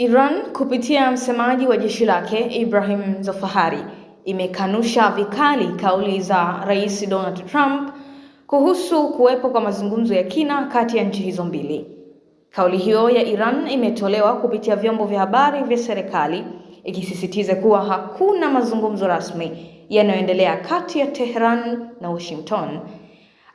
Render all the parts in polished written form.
Iran kupitia msemaji wa jeshi lake Ibrahim Zofahari imekanusha vikali kauli za Rais Donald Trump kuhusu kuwepo kwa mazungumzo ya kina kati ya nchi hizo mbili. Kauli hiyo ya Iran imetolewa kupitia vyombo vya habari vya serikali ikisisitiza kuwa hakuna mazungumzo rasmi yanayoendelea kati ya Tehran na Washington.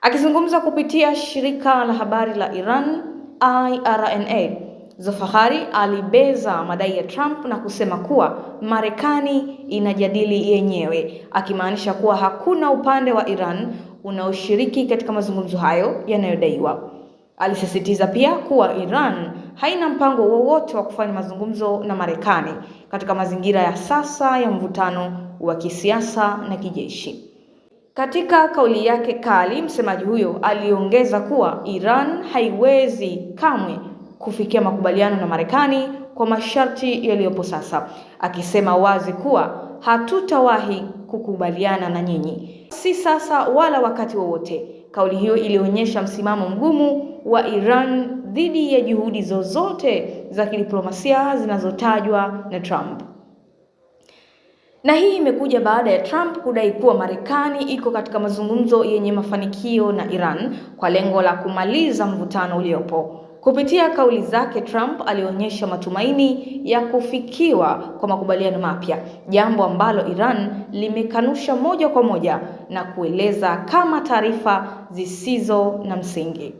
Akizungumza kupitia shirika la habari la Iran IRNA, Zofahari alibeza madai ya Trump na kusema kuwa Marekani inajadili yenyewe, akimaanisha kuwa hakuna upande wa Iran unaoshiriki katika mazungumzo hayo yanayodaiwa. Alisisitiza pia kuwa Iran haina mpango wowote wa kufanya mazungumzo na Marekani katika mazingira ya sasa ya mvutano wa kisiasa na kijeshi. Katika kauli yake kali, msemaji huyo aliongeza kuwa Iran haiwezi kamwe kufikia makubaliano na Marekani kwa masharti yaliyopo sasa, akisema wazi kuwa hatutawahi kukubaliana na nyinyi, si sasa wala wakati wowote. Kauli hiyo ilionyesha msimamo mgumu wa Iran dhidi ya juhudi zozote za kidiplomasia zinazotajwa na Trump. Na hii imekuja baada ya Trump kudai kuwa Marekani iko katika mazungumzo yenye mafanikio na Iran kwa lengo la kumaliza mvutano uliopo. Kupitia kauli zake, Trump alionyesha matumaini ya kufikiwa kwa makubaliano mapya, jambo ambalo Iran limekanusha moja kwa moja na kueleza kama taarifa zisizo na msingi.